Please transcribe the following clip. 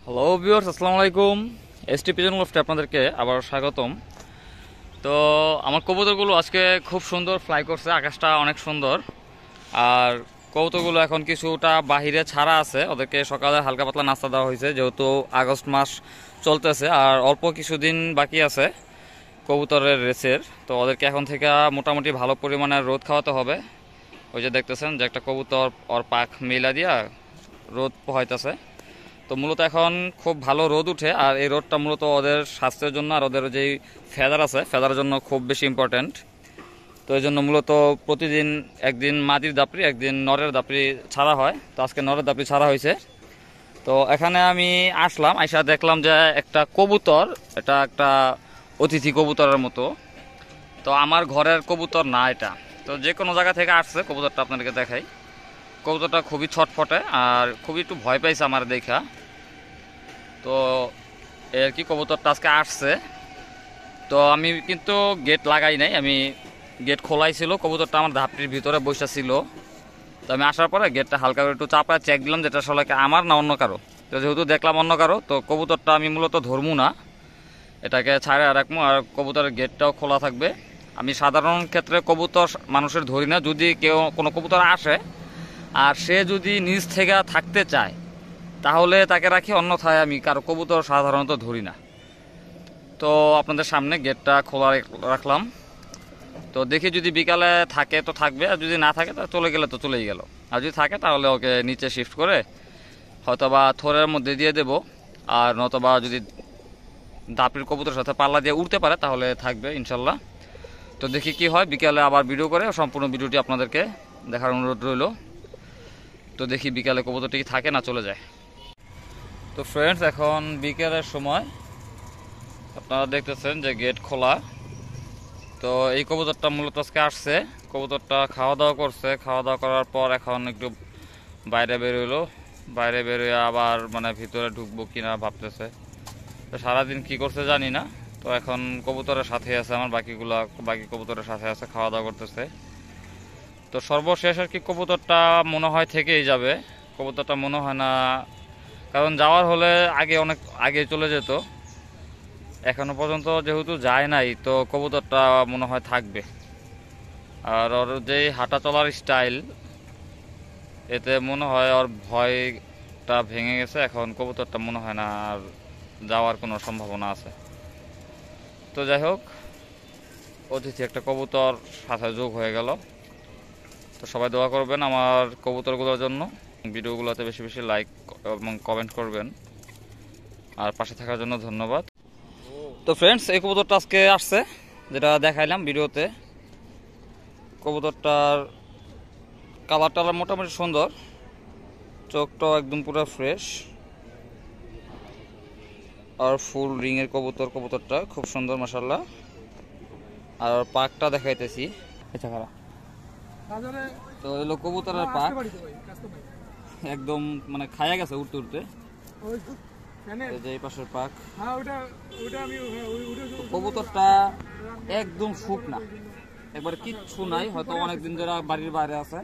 Hello viewers, আসসালামু আলাইকুম। ST pigeon লফটে আপনাদেরকে আবার স্বাগতম। তো আমার কবুতরগুলো আজকে খুব সুন্দর ফ্লাই করছে, আকাশটা অনেক সুন্দর। আর কবুতরগুলো এখন কিছুটা বাহিরে ছাড়া আছে, ওদেরকে সকালে হালকা পাতলা নাস্তা দেওয়া হয়েছে, যেহেতু আগস্ট মাস চলতেছে আর অল্প কিছুদিন বাকি আছে কবুতরের রেসের। তো ওদেরকে এখন থেকে মোটামুটি ভালো পরিমাণে রোদ খাওয়াতে হবে। ওই যে দেখতেছেন যে একটা কবুতর ওর পাখ মেলা দিয়া রোদ পোহাইতেছে। তো মূলত এখন খুব ভালো রোদ উঠে, আর এই রোদটা মূলত ওদের স্বাস্থ্যের জন্য আর ওদের যেই ফেদার আছে ফেদারের জন্য খুব বেশি ইম্পর্ট্যান্ট। তো এই জন্য মূলত প্রতিদিন একদিন মাদির দাপড়ি একদিন নরের দাপড়ি ছাড়া হয়। তো আজকে নরের দাপড়ি ছাড়া হয়েছে। তো এখানে আমি আসলাম, আইসা দেখলাম যে একটা কবুতর, এটা একটা অতিথি কবুতরের মতো। তো আমার ঘরের কবুতর না এটা, তো যে কোনো জায়গা থেকে আসছে কবুতরটা, আপনাদেরকে দেখাই। কবুতরটা খুবই ছটফটে আর খুবই একটু ভয় পাইছে আমার দেখা। তো এর কি কবুতরটা আজকে আসছে। তো আমি কিন্তু গেট লাগাই নাই, আমি গেট খোলাই ছিল, কবুতরটা আমার ধাপটির ভিতরে বসা ছিল। তো আমি আসার পরে গেটটা হালকা করে একটু চাপায় চেক দিলাম যেটা আসলে আমার না অন্য কারো। তো যেহেতু দেখলাম অন্য কারো, তো কবুতরটা আমি মূলত ধরবো না, এটাকে ছাড়ে রাখবো। আর কবুতরের গেটটাও খোলা থাকবে। আমি সাধারণ ক্ষেত্রে কবুতর মানুষের ধরি না, যদি কেউ কোনো কবুতর আসে আর সে যদি নিজ থেকে থাকতে চায় তাহলে তাকে রাখি, অন্যথায় আমি কারো কবুতর সাধারণত ধরি না। তো আপনাদের সামনে গেটটা খোলা রাখলাম। তো দেখি যদি বিকালে থাকে তো থাকবে, আর যদি না থাকে তা চলে গেলে তো চলেই গেল। আর যদি থাকে তাহলে ওকে নিচে শিফট করে হয়তোবা থোরের মধ্যে দিয়ে দেব। আর নতবা যদি দাপড়ির কবুতরের সাথে পাল্লা দিয়ে উঠতে পারে তাহলে থাকবে ইনশাল্লাহ। তো দেখি কি হয়, বিকালে আবার ভিডিও করে সম্পূর্ণ ভিডিওটি আপনাদেরকে দেখার অনুরোধ রইল। তো দেখি বিকালে কবুতরটি থাকে না চলে যায়। তো ফ্রেন্ডস, এখন বিকেলের সময়, আপনারা দেখতেছেন যে গেট খোলা। তো এই কবুতরটা মূলত আজকে আসছে, কবুতরটা খাওয়া দাওয়া করছে, খাওয়া দাওয়া করার পর এখন একটু বাইরে বেরোলো। বাইরে বেরোয় আবার মানে ভিতরে ঢুকবো কিনা ভাবতেছে। তো সারাদিন কি করছে জানি না। তো এখন কবুতরের সাথে আছে, আমার বাকি কবুতরের সাথে আছে, খাওয়া দাওয়া করতেছে। তো সর্বশেষ আর কি কবুতরটা মনে হয় থেকেই যাবে, কবুতরটা মনে হয় না, কারণ যাওয়ার হলে অনেক আগে চলে যেত। এখনো পর্যন্ত যেহেতু যায় নাই, তো কবুতরটা মনে হয় থাকবে। আর ওর যে হাঁটা চলার স্টাইল, এতে মনে হয় ওর ভয়টা ভেঙে গেছে। এখন কবুতরটা মনে হয় না আর যাওয়ার কোনো সম্ভাবনা আছে। তো যাই হোক, অতিথি একটা কবুতর সাথে যোগ হয়ে গেল। তো সবাই দোয়া করবেন আমার কবুতরগুলোর জন্য, ভিডিওগুলোতে বেশি বেশি লাইক এবং কমেন্ট করবেন, আর পাশে থাকার জন্য ধন্যবাদ। তো ফ্রেন্ডস, এই কবুতরটা আজকে আসছে, যেটা দেখাইলাম ভিডিওতে। কবুতরটার কালারটা মোটামুটি সুন্দর, চোখটাও একদম পুরো ফ্রেশ, আর ফুল রিংয়ের কবুতরটা খুব সুন্দর মাশাআল্লাহ। আর পাকটা দেখাইতেছি, তো এলো কবুতরের পাক একদম মানে খায়া গেছে উঠতে উঠতে। এই পাশের পাক, কবুতরটা একদম শুকনা, একবার কিচ্ছু নাই, হয়তো অনেকদিন ধরে বাড়ির বাইরে আছে।